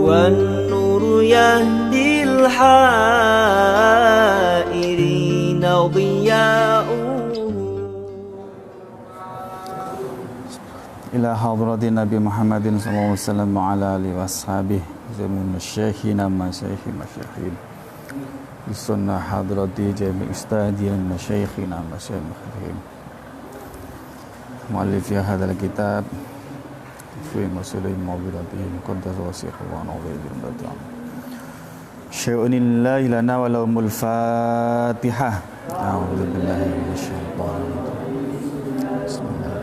والنور يهدي الحائرين ضياؤه إلى حضرة النبي محمد صلى الله عليه وسلم وعلى آله وأصحابه من الشيخين مشايخين بسنة حضرة جميع أستاذين مشايخين مشايخين مؤلف هذا الكتاب في مسؤولين موبلاتهم قدس وسيح ونوضي بالبدع شيء لله لنا ولهم الفاتحة أعوذ بالله من الشيطان بسم الله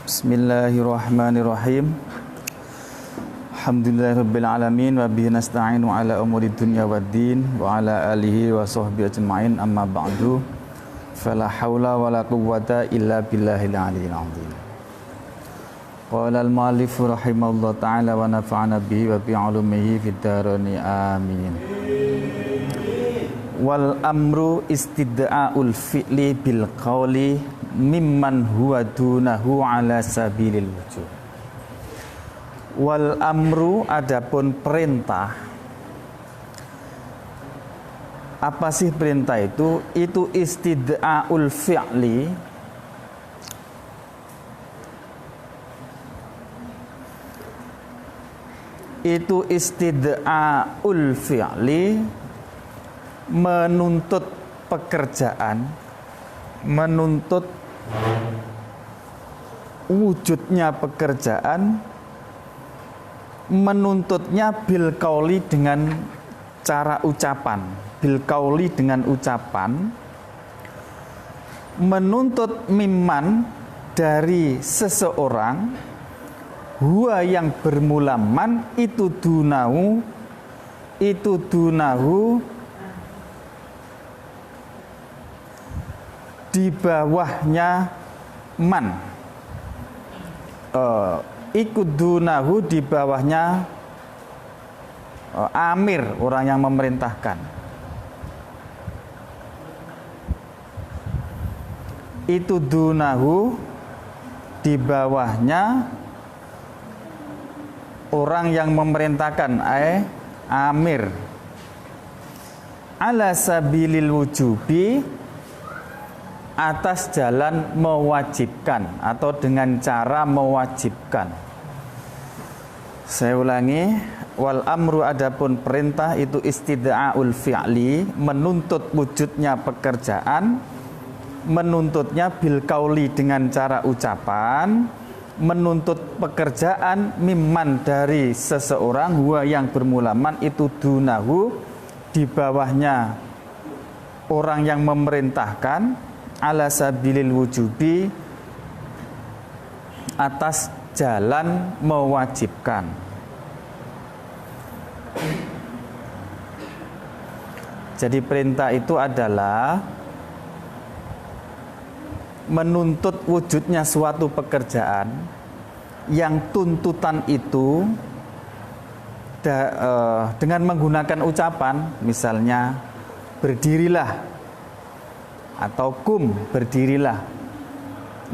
Bismillahirrahmanirrahim. Alhamdulillahirabbil alamin wa bihi nasta'inu ala umuri dunya waddin wa ala alihi wa sahbihi ajma'in amma ba'du. Fala haula wala quwwata illa billahil aliyyil azim. Qala al-mu'allif rahimahullah ta'ala wa nafa'ana bihi wa bi 'ulumihi fid darain amin. Wal amru istida'ul fi'li bil qawli mimman huwa dunahu ala sabilil wujub. Wal amru adapun perintah. Apa sih perintah itu? Itu istida'ul fi'li. Itu istida'ul fi'li, menuntut pekerjaan, menuntut wujudnya pekerjaan, menuntutnya bil qauli dengan cara ucapan, bil qauli dengan ucapan, menuntut mimman dari seseorang, huwa yang bermula man itu dunahu di bawahnya man, ikut dunahu di bawahnya amir, orang yang memerintahkan. Itu dunahu di bawahnya orang yang memerintahkan, amir. Ala sabilil wujubi, atas jalan mewajibkan atau dengan cara mewajibkan. Saya ulangi, wal amru adapun perintah itu istida'ul fi'li, menuntut wujudnya pekerjaan, menuntutnya bil qauli dengan cara ucapan, menuntut pekerjaan mimman dari seseorang, huwa yang bermula man itu dunahu di bawahnya orang yang memerintahkan, ala sabilil wujubi atas jalan mewajibkan. Jadi perintah itu adalah menuntut wujudnya suatu pekerjaan yang tuntutan itu dengan menggunakan ucapan, misalnya berdirilah atau kum, berdirilah.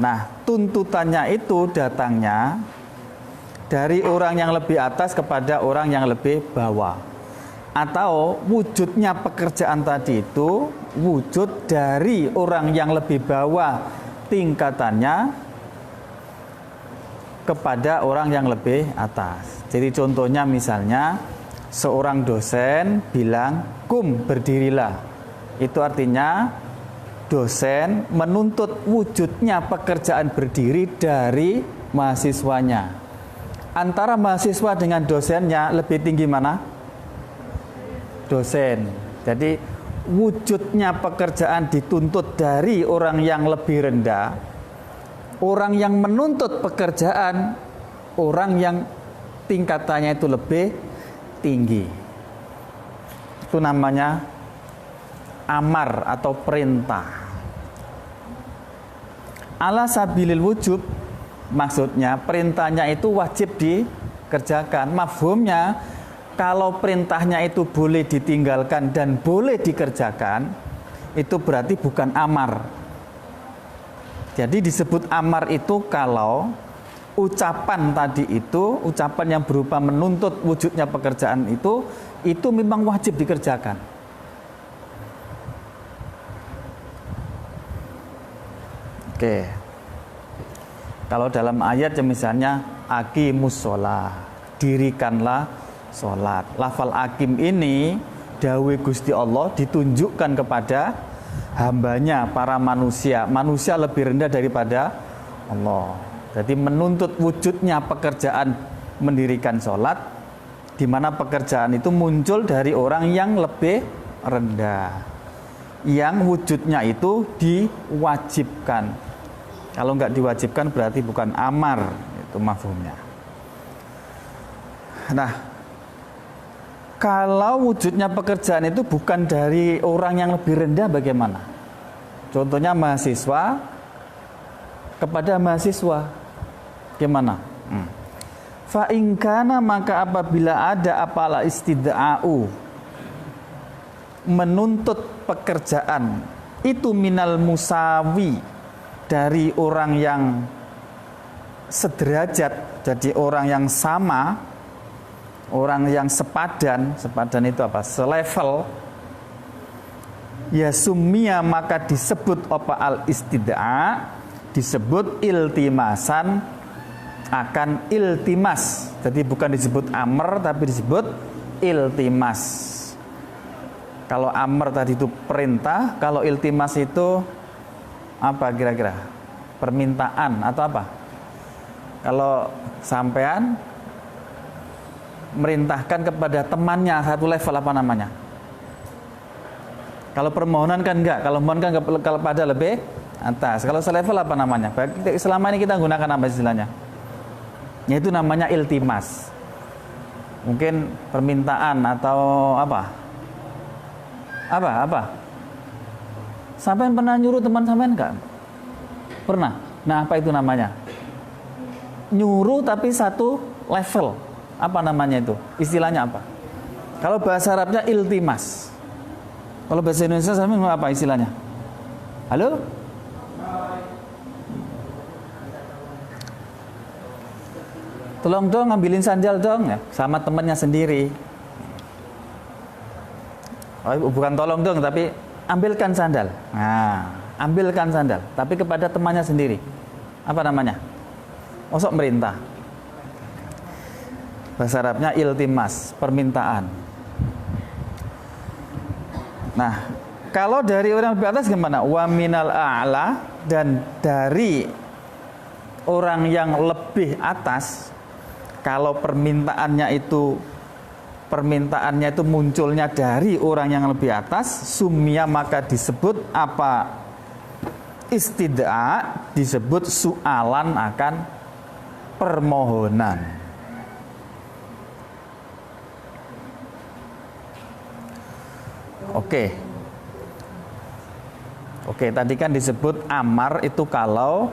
Nah, tuntutannya itu datangnya dari orang yang lebih atas kepada orang yang lebih bawah, atau wujudnya pekerjaan tadi itu wujud dari orang yang lebih bawah tingkatannya kepada orang yang lebih atas. Jadi contohnya misalnya seorang dosen bilang kum, berdirilah. Itu artinya dosen menuntut wujudnya pekerjaan berdiri dari mahasiswanya. Antara mahasiswa dengan dosennya lebih tinggi mana? Dosen. Jadi wujudnya pekerjaan dituntut dari orang yang lebih rendah. Orang yang menuntut pekerjaan orang yang tingkatannya itu lebih tinggi. Itu namanya amar atau perintah. Ala sabilil wujub, maksudnya perintahnya itu wajib dikerjakan. Mafhumnya, kalau perintahnya itu boleh ditinggalkan dan boleh dikerjakan, itu berarti bukan amar. Jadi disebut amar itu kalau ucapan tadi itu, ucapan yang berupa menuntut wujudnya pekerjaan itu memang wajib dikerjakan. Oke. Kalau dalam ayat misalnya aqimus sholah, dirikanlah sholat. Lafal aqim ini dawuh Gusti Allah ditunjukkan kepada hambanya, para manusia. Manusia lebih rendah daripada Allah. Jadi menuntut wujudnya pekerjaan mendirikan sholat, di mana pekerjaan itu muncul dari orang yang lebih rendah, yang wujudnya itu diwajibkan. Kalau nggak diwajibkan berarti bukan amar, itu mafhumnya. Nah, kalau wujudnya pekerjaan itu bukan dari orang yang lebih rendah, bagaimana? Contohnya mahasiswa kepada mahasiswa, gimana? Fa in kana, maka apabila ada apalah istida'u, menuntut pekerjaan itu minal musawi, dari orang yang sederajat, jadi orang yang sama, orang yang sepadan itu apa? Selevel. Ya sumia, maka disebut apa al istidaa, disebut iltimasan, akan iltimas. Jadi bukan disebut amr tapi disebut iltimas. Kalau amr tadi itu perintah, kalau iltimas itu apa kira-kira? Permintaan atau apa? Kalau sampean merintahkan kepada temannya satu level, apa namanya? Kalau permohonan kan enggak, kalau mohon kan kalau pada lebih atas. Kalau selevel apa namanya? Selama ini kita gunakan apa istilahnya? Yaitu namanya iltimas. Mungkin permintaan atau apa? Apa? Sampean pernah nyuruh teman sampean enggak? Pernah. Nah, apa itu namanya? Nyuruh tapi satu level. Apa namanya itu? Istilahnya apa? Kalau bahasa Arabnya iltimas. Kalau bahasa Indonesia sampean apa istilahnya? Halo? Tolong dong ngambilin sandal dong ya, sama temannya sendiri. Oh, bukan tolong dong, tapi ambilkan sandal. Nah, ambilkan sandal, tapi kepada temannya sendiri. Apa namanya? Mosok merintah. Bahasa Arabnya iltimas, permintaan. Nah, kalau dari orang lebih atas gimana? Wa minal a'la, dan dari orang yang lebih atas, kalau permintaannya itu munculnya dari orang yang lebih atas, sumia, maka disebut apa? Istid'a, disebut soalan akan permohonan. Oke, tadi kan disebut amar itu kalau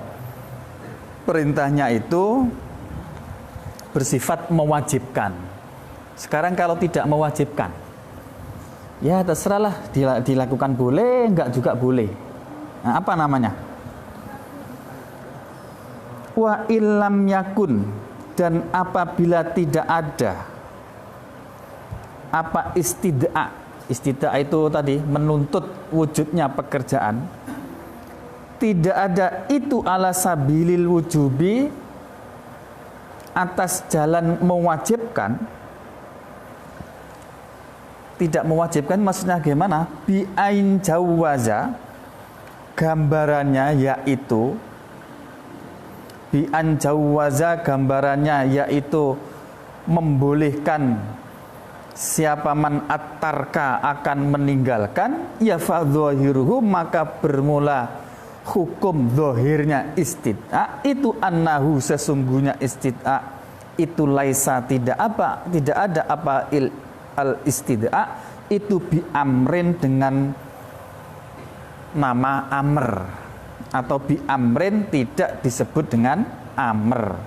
perintahnya itu bersifat mewajibkan. Sekarang kalau tidak mewajibkan, ya terserahlah, dilakukan boleh, enggak juga boleh. Nah, apa namanya? Wa illam yakun, dan apabila tidak ada apa istid'a. Istid'a itu tadi menuntut wujudnya pekerjaan. Tidak ada itu ala sabilil wujubi, atas jalan mewajibkan. Tidak mewajibkan maksudnya gimana? Bi ain jawaza, gambarannya yaitu bi an jawaza, gambarannya yaitu membolehkan siapa man attarka akan meninggalkan, ya fadzahiruhu, maka bermula hukum zahirnya istid'a itu annahu, sesungguhnya istid'a itu laisa, tidak ada apa al istid'a itu bi amrin, dengan nama amr, atau bi amrin tidak disebut dengan amr.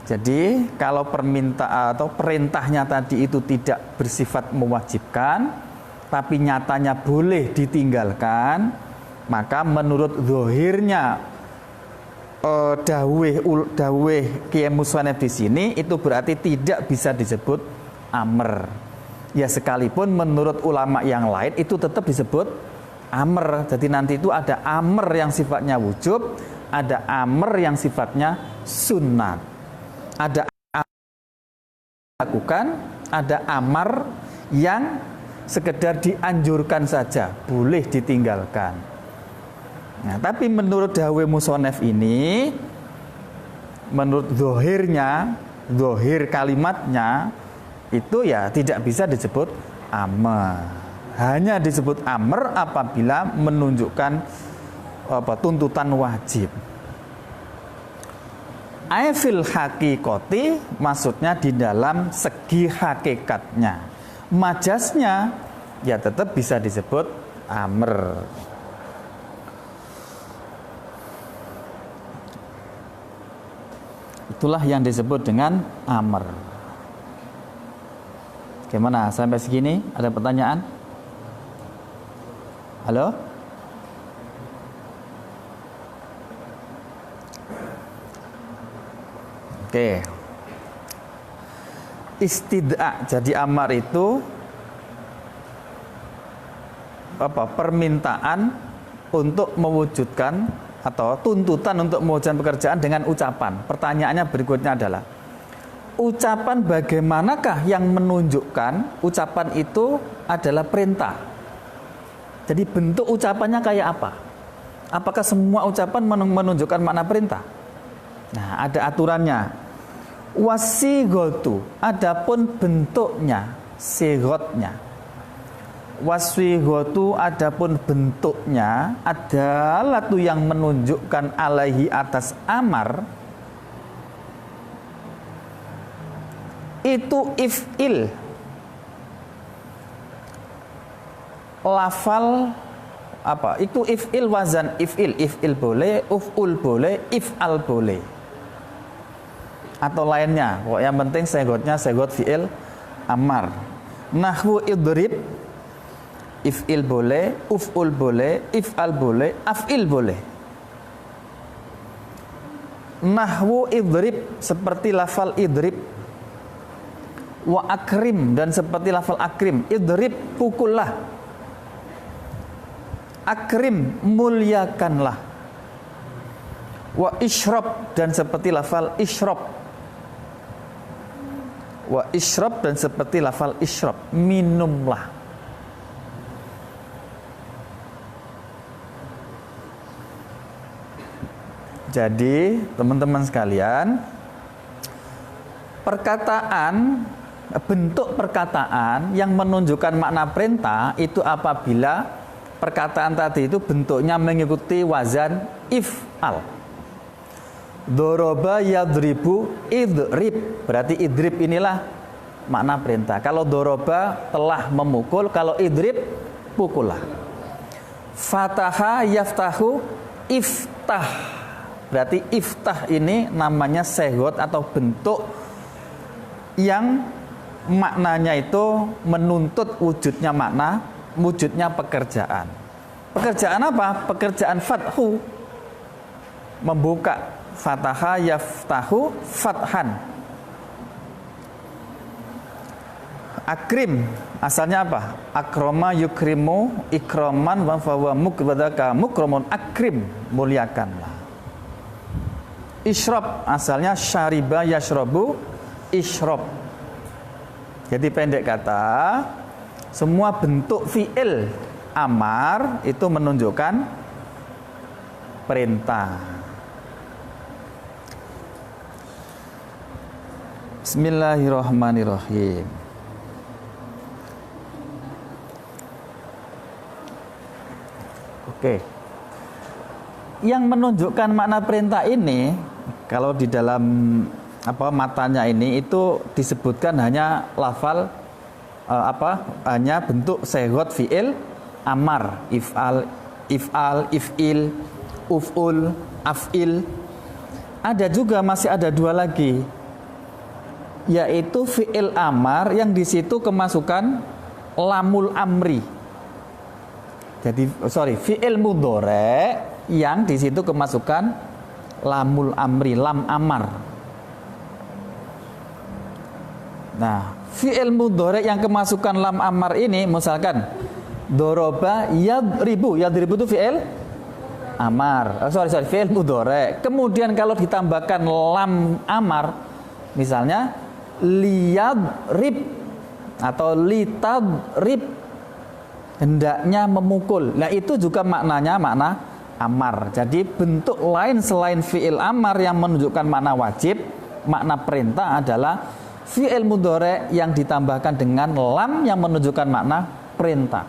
Jadi kalau permintaan atau perintahnya tadi itu tidak bersifat mewajibkan, tapi nyatanya boleh ditinggalkan, maka menurut zahirnya daweh Kiai Muswanef di sini itu berarti tidak bisa disebut amr. Ya sekalipun menurut ulama yang lain itu tetap disebut amr. Jadi nanti itu ada amr yang sifatnya wujub, ada amr yang sifatnya sunnat. Ada lakukan, ada amar yang sekedar dianjurkan saja, boleh ditinggalkan. Nah, tapi menurut daweh musonef ini, menurut zahir kalimatnya itu ya tidak bisa disebut amr. Hanya disebut amr apabila menunjukkan tuntutan wajib. Aifil hakikoti maksudnya di dalam segi hakikatnya. Majasnya ya tetap bisa disebut amr. Itulah yang disebut dengan amr. Gimana sampai segini? Ada pertanyaan? Halo? Oke. Istid'a, jadi amar itu permintaan untuk mewujudkan atau tuntutan untuk mewujudkan pekerjaan dengan ucapan. Pertanyaannya berikutnya adalah ucapan bagaimanakah yang menunjukkan ucapan itu adalah perintah? Jadi bentuk ucapannya kayak apa? Apakah semua ucapan menunjukkan makna perintah? Nah, ada aturannya. Wasigotu, adapun bentuknya, sigotnya. Wasigotu, adapun bentuknya adalah tuh yang menunjukkan alaihi atas amar. Itu if'il, lafal apa? Itu if'il wazan if'il boleh, uf'ul boleh, if'al boleh. Atau lainnya, yang penting segotnya segot fi'il amar. Nahwu idrib, if'il boleh, uf'ul boleh, if'al boleh, af'il boleh. Nahwu idrib seperti lafal idrib, wa akrim dan seperti lafal akrim. Idrib pukullah, akrim muliakanlah. Wa isyrab dan seperti lafal isyrab. Wa isyrab dan seperti lafal isyrab, minumlah. Jadi teman-teman sekalian, bentuk perkataan yang menunjukkan makna perintah itu apabila perkataan tadi itu bentuknya mengikuti wazan if'al. Doroba yadribu idrib, berarti idrib inilah makna perintah. Kalau doroba telah memukul, kalau idrib pukullah. Fataha yaftahu iftah, berarti iftah ini namanya segot atau bentuk yang maknanya itu menuntut wujudnya makna, wujudnya pekerjaan. Pekerjaan apa? Pekerjaan fathu, membuka. Fataha yaftahu fathan. Akrim asalnya apa? Akroma yukrimu ikroman wa fawa mukbadaka mukromun, akrim, muliakanlah. Isyrab asalnya syariba yashrobu isyrab. Jadi pendek kata, semua bentuk fi'il amar itu menunjukkan perintah. Bismillahirrahmanirrahim. Oke. Yang menunjukkan makna perintah ini, kalau di dalam matanya ini itu disebutkan hanya lafal hanya bentuk segot fi'il amar, if'al, if'il, uf'ul, af'il. Ada juga masih ada dua lagi, yaitu fi'il amar yang di situ kemasukan lamul amri. Jadi fi'il mudhari yang di situ kemasukan lamul amri, lam amar. Nah, fi'il mudhari yang kemasukan lam amar ini misalkan doroba yadribu itu fi'il amar. Fi'il mudhari. Kemudian kalau ditambahkan lam amar, misalnya liyadrib atau litadrib, hendaknya memukul. Nah, itu juga maknanya makna amar. Jadi bentuk lain selain fi'il amar yang menunjukkan makna wajib, makna perintah adalah fi'il mudhari yang ditambahkan dengan lam yang menunjukkan makna perintah.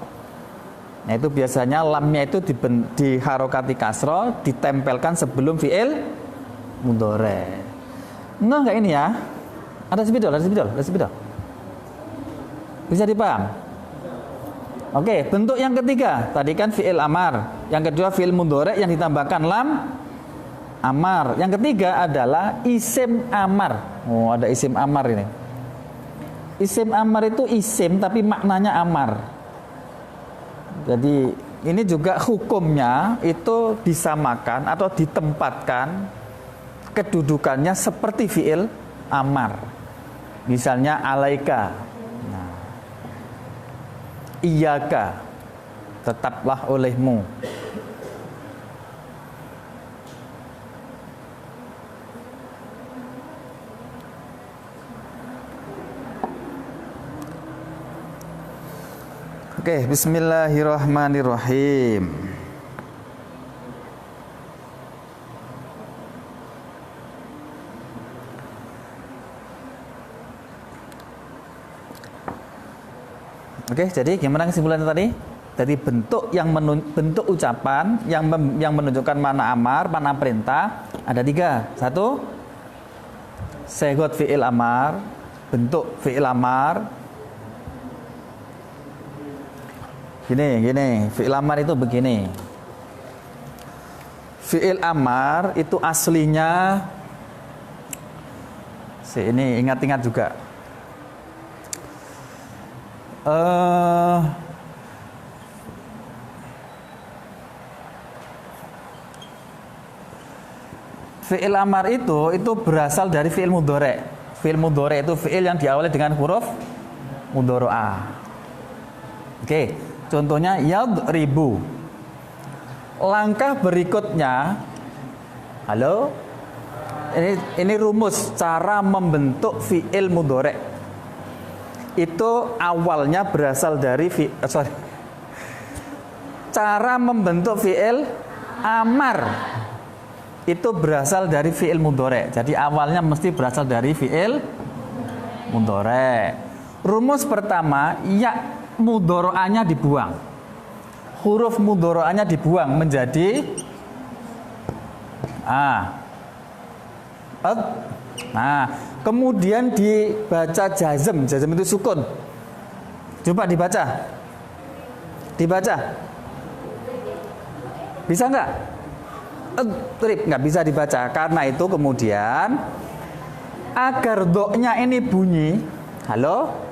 Nah, itu biasanya lamnya itu diharokati kasroh, ditempelkan sebelum fi'il mudhari. Enggak ini ya? Ada spidol. Bisa dipaham? Oke, bentuk yang ketiga tadi kan fi'il amar, yang kedua fi'il mudhari yang ditambahkan lam amar, yang ketiga adalah isim amar. Oh, ada isim amar ini. Isim amar itu isim tapi maknanya amar. Jadi ini juga hukumnya itu disamakan atau ditempatkan kedudukannya seperti fi'il amar. Misalnya alaika, nah, iyaka, tetaplah olehmu. Oke, bismillahirrahmanirrahim. Oke, jadi gimana kesimpulannya tadi? Jadi bentuk bentuk ucapan yang menunjukkan makna amar, makna perintah ada tiga. Satu, segot fi'il amar, bentuk fi'il amar. Gini, fi'il amar itu begini. Fi'il amar itu aslinya, ini ingat-ingat juga. Fi'il amar itu berasal dari fi'il mudhari. Fi'il mudhari itu fi'il yang diawali dengan huruf mudhari'ah. Oke. Contohnya yadribu. Langkah berikutnya, halo, ini rumus cara membentuk fi'il mudhari. Itu awalnya berasal dari cara membentuk fi'il amar itu berasal dari fi'il mudhari. Jadi awalnya mesti berasal dari fi'il mudhari. Rumus pertama, ya mudhari'ahnya dibuang. Huruf mudhari'ahnya dibuang menjadi nah, kemudian dibaca jazm itu sukun. Coba dibaca. Bisa nggak? Nggak bisa dibaca. Karena itu kemudian agar doknya ini bunyi, halo?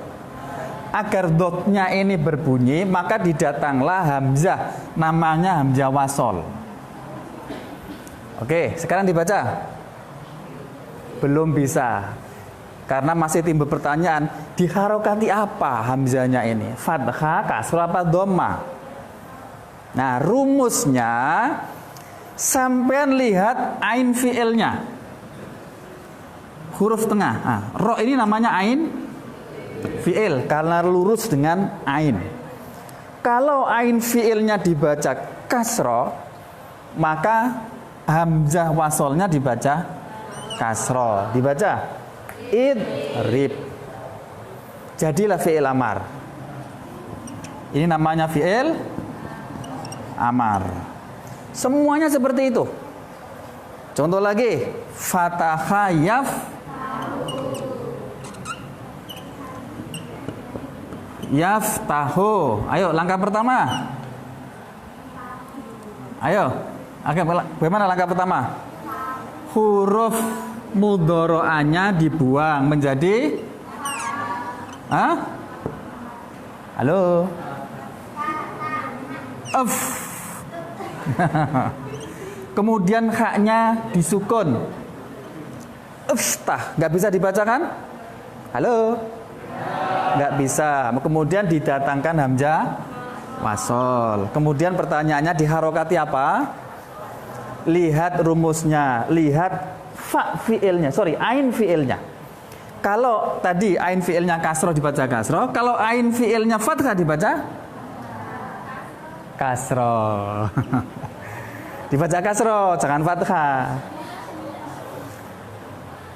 Agar dotnya ini berbunyi, maka didatanglah hamzah, namanya hamzah wasol. Oke, sekarang dibaca. Belum bisa, karena masih timbul pertanyaan, diharokati apa hamzahnya ini? Fathah, kasrah, apa dhamma? Nah, rumusnya sampean lihat ain fi'ilnya, huruf tengah. Ro ini namanya ain fi'il karena lurus dengan ain. Kalau ain fi'ilnya dibaca kasro, maka hamzah wasolnya dibaca kasro. Dibaca idrib. Jadilah fi'il amar. Ini namanya fi'il amar. Semuanya seperti itu. Contoh lagi, fataha yaftahu. Ayo langkah pertama. Ayo. Oke, bagaimana langkah pertama? Huruf mudhoro'anya dibuang menjadi halo? F. Kemudian haknya disukun. Iftah, nggak bisa dibacakan? Halo? Nggak bisa. Kemudian didatangkan hamzah wasol. Kemudian pertanyaannya diharokati apa? Lihat rumusnya, lihat ain fiilnya. Kalau tadi ain fiilnya kasroh dibaca kasroh, kalau ain fiilnya fathah dibaca kasroh. Dibaca kasroh, jangan fathah.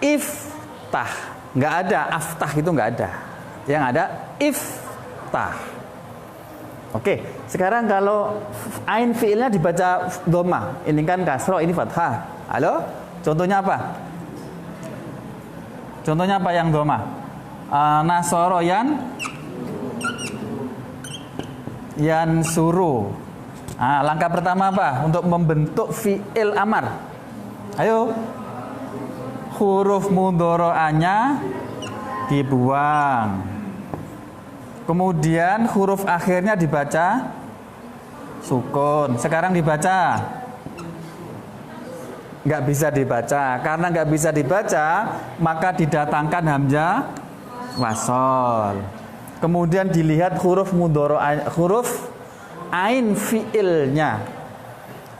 Iftah, nggak ada, aftah itu nggak ada. Yang ada iftah. Oke, sekarang kalau ain fiilnya dibaca dhamma, ini kan kasroh, ini fathah. Halo? Contohnya apa? Contohnya apa yang dhamma? Nasoro yan suruh. Langkah pertama apa? Untuk membentuk fi'il amar. Ayo. Huruf mudhoro'anya dibuang. Kemudian huruf akhirnya dibaca sukun. Sekarang dibaca. Nggak bisa dibaca. Karena nggak bisa dibaca, maka didatangkan hamzah wasol. Kemudian dilihat huruf huruf ain fiilnya.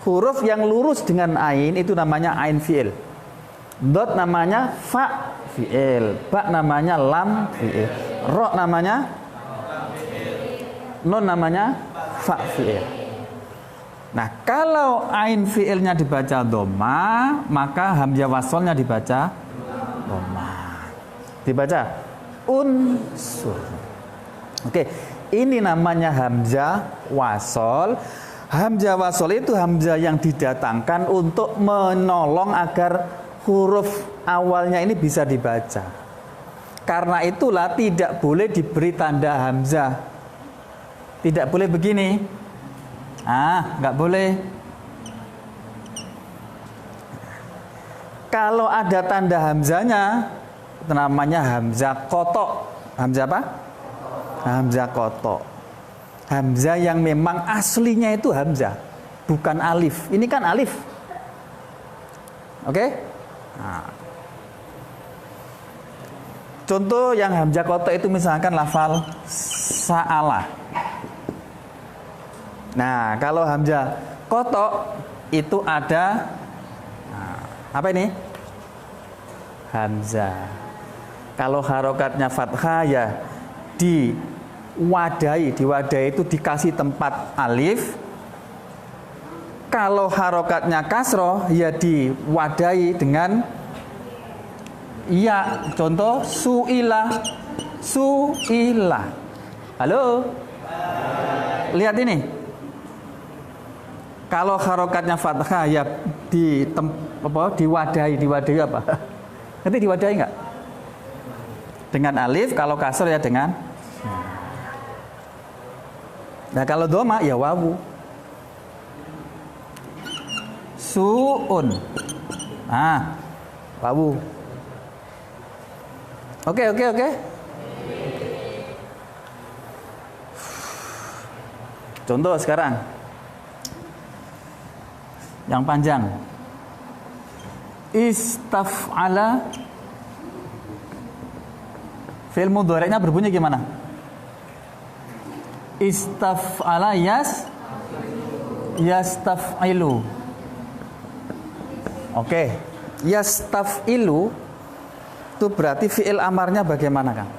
Huruf yang lurus dengan ain itu namanya ain fiil. Dot namanya fa fiil. Ba namanya lam fiil. Ro namanya nun namanya fa fiil. Nah, kalau ain fiilnya dibaca dhamma, maka hamzah wasolnya dibaca dhamma. Dibaca unsur. Oke, ini namanya hamzah wasol. Hamzah wasol itu hamzah yang didatangkan untuk menolong agar huruf awalnya ini bisa dibaca. Karena itulah tidak boleh diberi tanda hamzah. Tidak boleh begini. Nggak boleh. Kalau ada tanda hamzahnya, itu namanya hamzah kotok. Hamzah apa? Hamzah kotok. Hamzah yang memang aslinya itu hamzah, bukan alif. Ini kan alif. Oke? Contoh yang hamzah kotok itu misalkan lafal sa'ala. Nah, kalau hamzah kotok itu ada apa ini? Hamzah. Kalau harokatnya fathah ya diwadahi itu dikasih tempat alif. Kalau harokatnya kasroh ya diwadahi dengan ya. Contoh su'ilah. Halo? Lihat ini. Kalau harokatnya fathah ya diwadahi apa? Nanti diwadahi enggak? Dengan alif. Kalau kasroh ya dengan. Nah, kalau dhamma ya wawu. Su'un. Wawu. Oke. Contoh sekarang. Yang panjang. Istaf'ala. Fi'il mudhari'nya berbunyi gimana? Istaf'ala yastaf'ilu. Oke. Yastaf'ilu itu berarti fi'il amarnya bagaimana, Kang?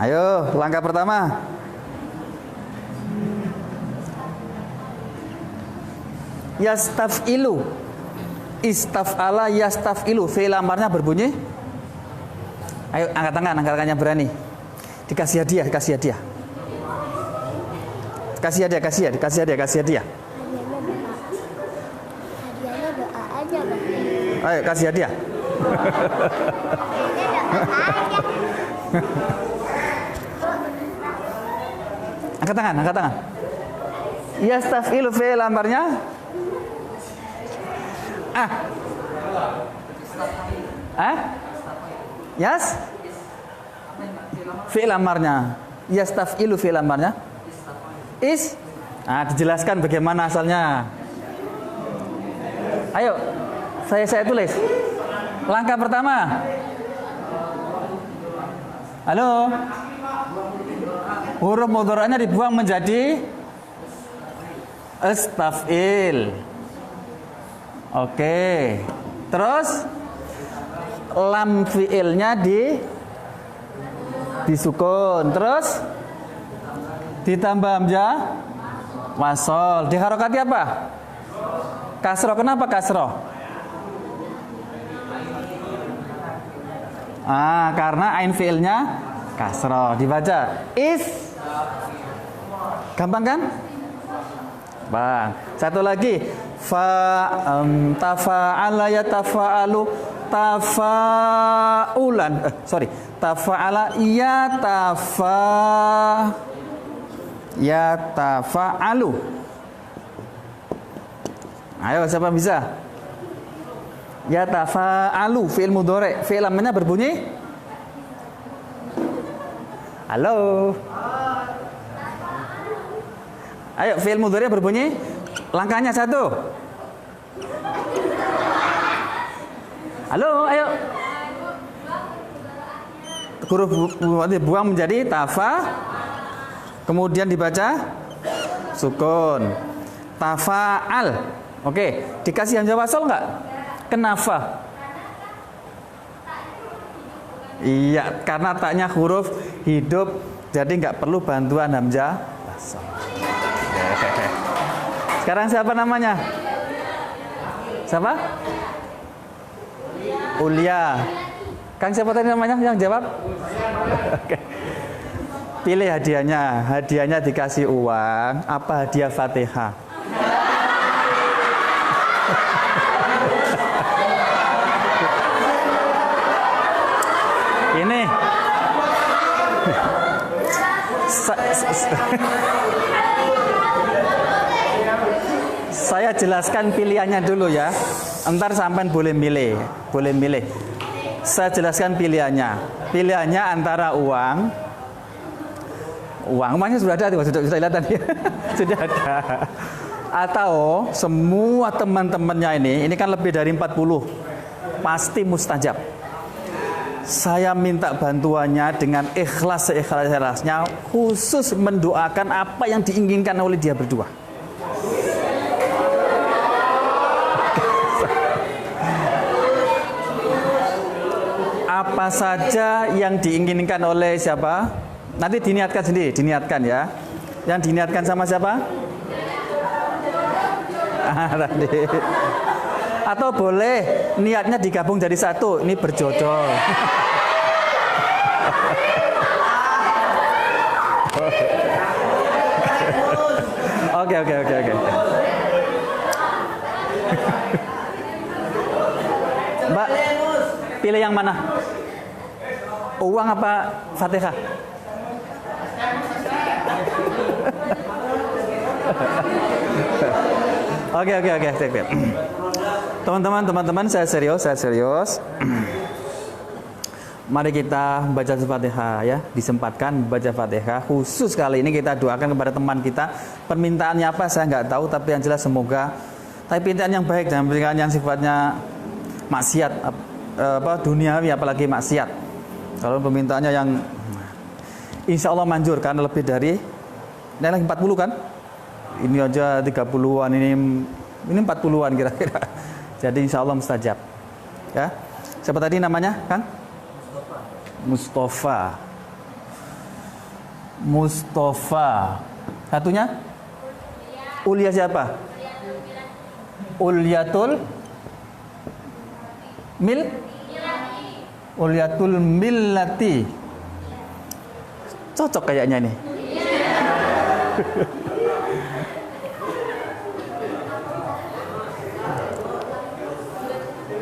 Ayo, langkah pertama. Yastaf'ilu. Istaf'ala yastaf'ilu. Fi'il amarnya berbunyi. Ayo angkat tangan yang berani. Dikasih hadiah. Kasih hadiah. Hadiahnya doa aja, Bang. Ayo kasih hadiah. Angkat tangan. Yastaf'ilu fi'il amarnya. Yas? Fi'il amarnya. Yastaf'ilu fi'il amarnya. Dijelaskan bagaimana asalnya. Ayo, saya tulis. Langkah pertama. Halo. Huruf mudhari'nya dibuang menjadi istaf'il. Oke. Terus lam fi'ilnya disukun. Terus ditambah hamzah wasol. Diharokati apa? Kasroh. Kenapa kasroh? Karena ain fi'ilnya kasroh. Dibaca gampang kan? Bang. Satu lagi. Tafa'ala ya tafa'alu tafa'ulan. Tafa'ala ya tafa'alu. Ayo, siapa bisa? Ya tafa'alu fi'il mudhari'. Fi'il amarnya berbunyi. Halo. Ayo, fi'il mudhari' berbunyi. Langkahnya satu. Halo, ayo. Huruf dibuang menjadi tafa. Kemudian dibaca sukun. Tafa'al. Oke, dikasih hamzah wasol enggak? Kenapa? Iya, karena taknya huruf hidup, jadi nggak perlu bantuan hamzah wasol. Sekarang siapa namanya? Siapa? Ulia. Kang siapa tadi namanya yang jawab? Oke. Pilih hadiahnya. Hadiahnya dikasih uang. Apa hadiah Fatihah? Ini saya jelaskan pilihannya dulu ya. Entar sampean boleh milih. Saya jelaskan pilihannya. Pilihannya antara uangnya sudah ada, sudah lihat tadi. Sudah ada. Atau semua teman-temannya ini kan lebih dari 40. Pasti mustajab. Saya minta bantuannya dengan ikhlas seikhlas-ikhlasnya, khusus mendoakan apa yang diinginkan oleh dia berdua. Apa saja yang diinginkan oleh siapa? Nanti diniatkan sendiri, diniatkan ya. Yang diniatkan sama siapa? Tadi. Atau boleh niatnya digabung jadi satu, ini berjodoh. Oke. Mbak, pilih yang mana? Uang apa Fatihah? Oke. Teman-teman, saya serius. Mari kita baca Fatihah ya, disempatkan baca Fatihah. Khusus kali ini kita doakan kepada teman kita. Permintaannya apa saya nggak tahu, tapi yang jelas semoga permintaan yang baik dan permintaan yang sifatnya maksiat duniawi apalagi maksiat. Kalau permintaannya yang insya Allah manjur karena lebih dari ini lagi 40 kan? Ini aja 30-an, ini 40-an kira-kira. Jadi insya Allah mustajab. Ya. Siapa tadi namanya, Kang? Mustafa. Satunya? Ulia siapa? Ulyatul Millati. Cocok kayaknya nih.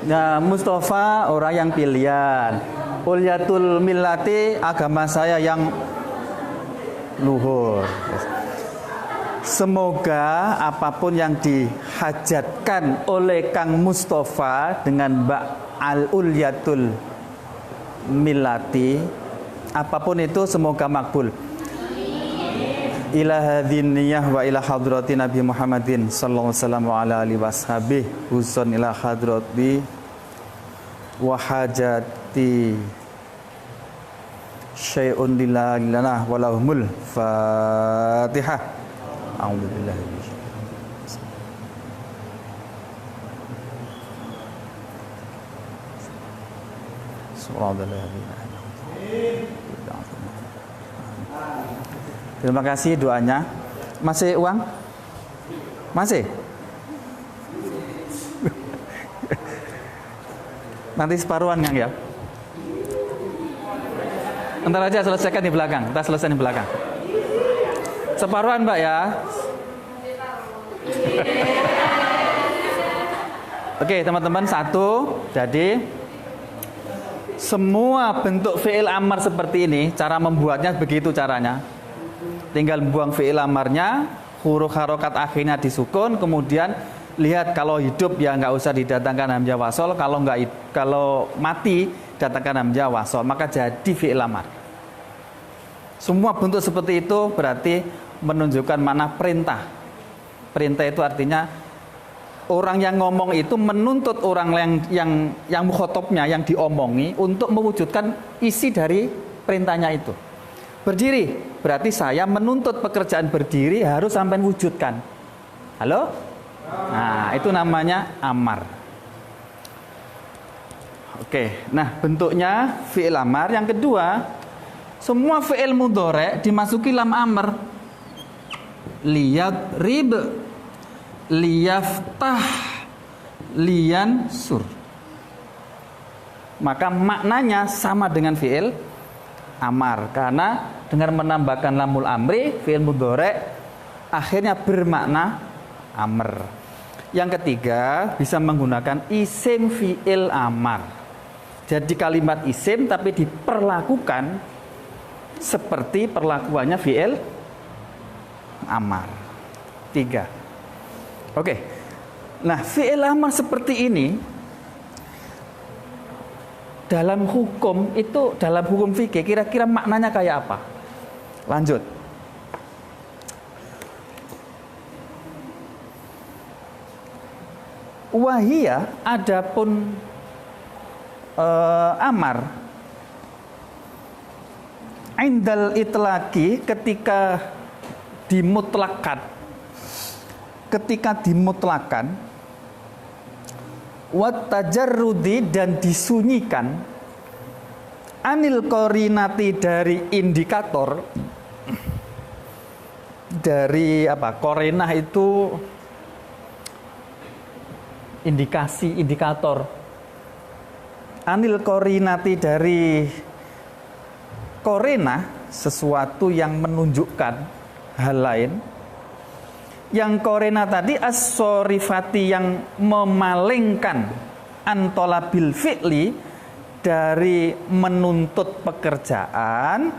Nah, Mustafa orang yang pilihan. Ulyatul Millati agama saya yang luhur. Semoga apapun yang dihajatkan oleh Kang Mustafa dengan Mbak Al-Ulyatul Millati, apapun itu semoga makbul. Ila hadhin niyah wa ila hadrati Nabi Muhammadin sallallahu alaihi wasallam wa ala alihi washabih husun ila hadrati wa hajati syai'un lillah walahumul fatihah. A'udzubillahi Terima kasih doanya. Masih uang? Masih? Nanti separuhan Kang ya. Ntar aja selesaikan di belakang. Kita selesai di belakang. Separuhan Mbak ya. Oke teman-teman, satu. Jadi semua bentuk fi'il amar seperti ini, cara membuatnya begitu caranya. Tinggal buang fi'il amarnya, huruf harokat akhirnya disukun, kemudian lihat kalau hidup ya nggak usah didatangkan hamzah wasol, kalau mati datangkan hamzah wasol, maka jadi fi'il amar. Semua bentuk seperti itu berarti menunjukkan makna perintah. Perintah itu artinya orang yang ngomong itu menuntut orang yang mukhotobnya, yang diomongi untuk mewujudkan isi dari perintahnya itu. Berdiri, berarti saya menuntut pekerjaan berdiri harus sampai wujudkan. Halo? Nah, itu namanya amar. Oke, nah bentuknya fi'il amar. Yang kedua, semua fi'il mudhari dimasuki lam amr. Liyadrib, liyaftah, liyansur. Maka maknanya sama dengan fi'il amar, karena dengan menambahkan lamul amri fi'il mudhari akhirnya bermakna amr. Yang ketiga, bisa menggunakan isim fi'il amar. Jadi kalimat isim tapi diperlakukan seperti perlakuannya fi'il amar. 3. Oke. Nah, fi'il amar seperti ini dalam hukum itu, dalam hukum fikih kira-kira maknanya kayak apa? Lanjut. Wahia, adapun amar indal itlaqi, ketika dimutlakan, wat tajarrudi, dan disunyikan, anil korinati, dari indikator, dari apa? Korinah itu indikasi, indikator. Anil korinati, dari korinah, sesuatu yang menunjukkan hal lain. Yang korena tadi as-sorifati, yang memalingkan, antolabil fi'li, dari menuntut pekerjaan,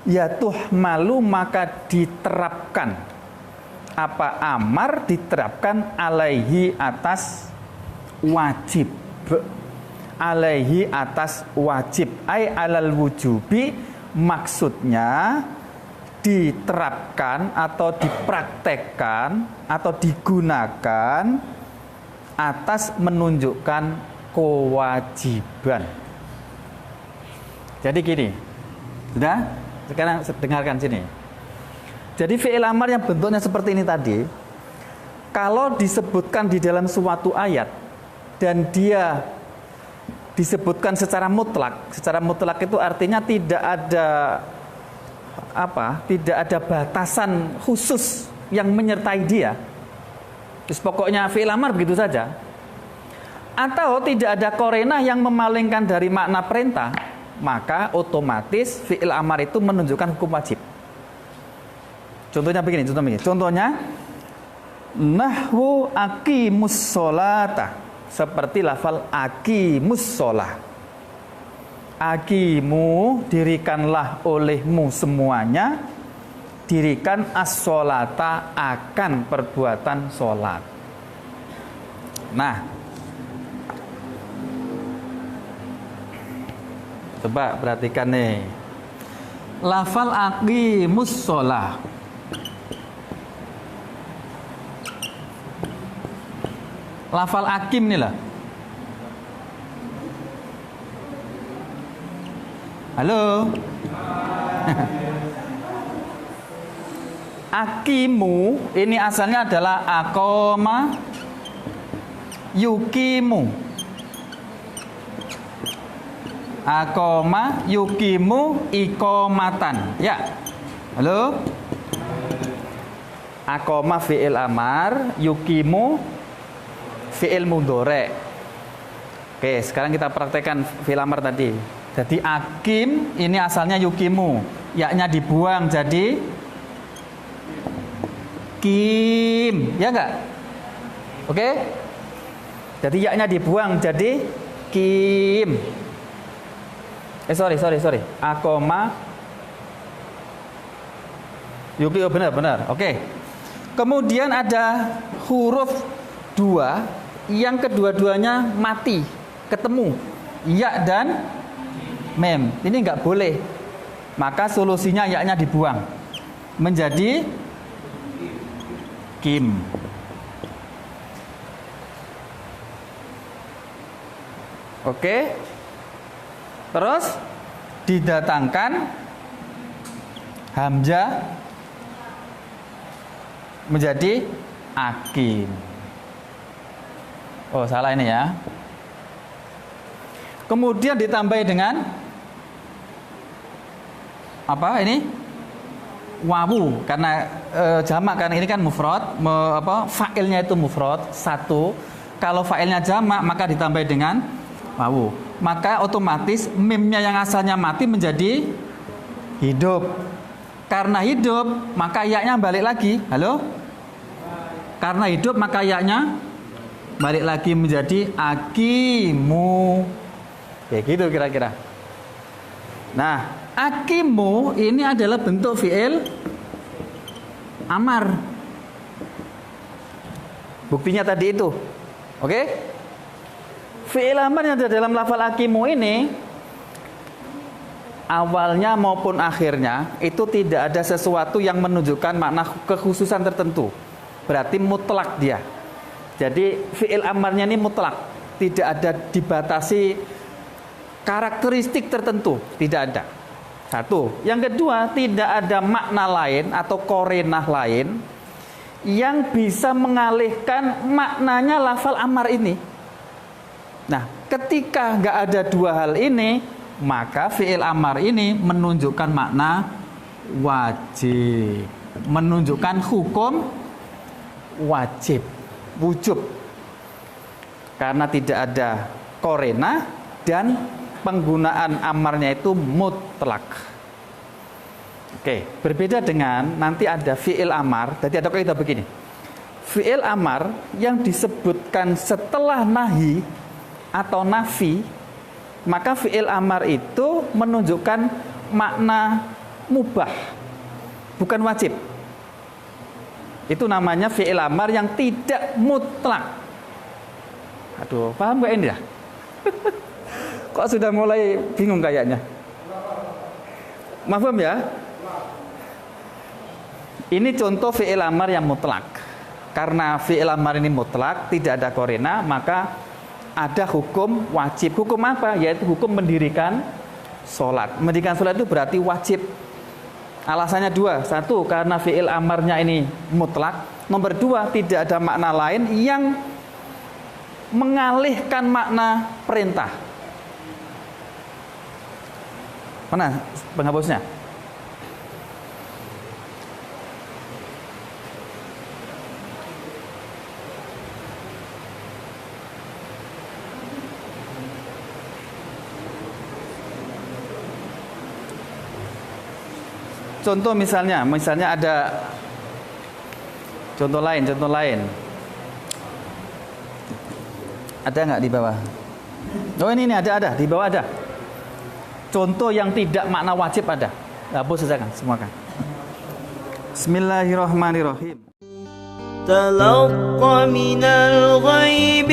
yatuh malu, maka diterapkan. Apa amar diterapkan alaihi, atas wajib. Alaihi, atas wajib. Ai alal wujubi, maksudnya diterapkan atau dipraktekkan atau digunakan atas menunjukkan kewajiban. Jadi gini, sudah? Sekarang dengarkan sini. Jadi fi'il amar yang bentuknya seperti ini tadi, kalau disebutkan di dalam suatu ayat dan dia disebutkan secara mutlak itu artinya tidak ada tidak ada batasan khusus yang menyertai dia. Terus pokoknya fi'il amar begitu saja. Atau tidak ada korena yang memalingkan dari makna perintah, maka otomatis fi'il amar itu menunjukkan hukum wajib. Contohnya begini, contohnya nahwu aqimus sholata, seperti lafal aqimus sholah. Aqimu, dirikanlah olehmu semuanya, dirikan as-sholata akan perbuatan sholat. Nah, coba perhatikan nih. Lafal aqimus sholah. Lafal akim nih lah. Halo. Akimu ini asalnya adalah aqama yukimu. Aqama yukimu iqamatan. Ya. Halo. Aqama fi'il amar, yukimu fi'il mudhari'. Oke, sekarang kita praktekkan fi'il amar tadi. Jadi akim ini asalnya yukimu, yaknya dibuang jadi kim, ya enggak? Oke? Jadi yaknya dibuang jadi kim. Sorry. Akoma yuki, oh benar. Oke. Kemudian ada huruf 2 yang kedua-duanya mati, ketemu. Ya dan mem. Ini enggak boleh. Maka solusinya yaknya dibuang menjadi kim. Oke. Terus didatangkan hamzah menjadi akim. Oh, salah ini ya. Kemudian ditambahi dengan apa ini? Wawu, karena jamak, karena ini kan mufrad, fa'ilnya itu mufrad satu. Kalau fa'ilnya jamak maka ditambahi dengan wawu. Maka otomatis mimnya yang asalnya mati menjadi hidup. Karena hidup maka yaknya balik lagi. Halo? Karena hidup maka yaknya balik lagi menjadi akimu. Kayak gitu kira-kira. Nah, akimu ini adalah bentuk fi'il amar. Buktinya tadi itu. Oke? Fi'il amar yang ada dalam lafal akimu ini awalnya maupun akhirnya itu tidak ada sesuatu yang menunjukkan makna kekhususan tertentu. Berarti mutlak dia. Jadi fi'il amarnya ini mutlak, tidak ada dibatasi karakteristik tertentu, tidak ada. Satu. Yang kedua, tidak ada makna lain atau korenah lain yang bisa mengalihkan maknanya lafal amar ini. Nah, ketika nggak ada dua hal ini, maka fi'il amar ini menunjukkan makna wajib, menunjukkan hukum wajib, wujub, karena tidak ada korenah dan penggunaan amarnya itu mutlak. Oke, berbeda dengan nanti ada fi'il amar. Tadi ada kaidah begini. Fi'il amar yang disebutkan setelah nahi atau nafi, maka fi'il amar itu menunjukkan makna mubah, bukan wajib. Itu namanya fi'il amar yang tidak mutlak. Aduh, paham gak ini ya? Kok sudah mulai bingung kayaknya? Mahfum ya? Ini contoh fi'il amar yang mutlak. Karena fi'il amar ini mutlak, tidak ada korena, maka ada hukum wajib. Hukum apa? Yaitu hukum mendirikan sholat. Mendirikan sholat itu berarti wajib. Alasannya dua. Satu, karena fi'il amarnya ini mutlak. Nomor dua, tidak ada makna lain yang mengalihkan makna perintah. Mana penghapusnya? Contoh misalnya ada contoh lain. Ada nggak di bawah? Oh ini ada di bawah ada. Contoh yang tidak makna wajib ada. Hapus saja kan semua kan. Bismillahirrahmanirrahim. تلق من الغيب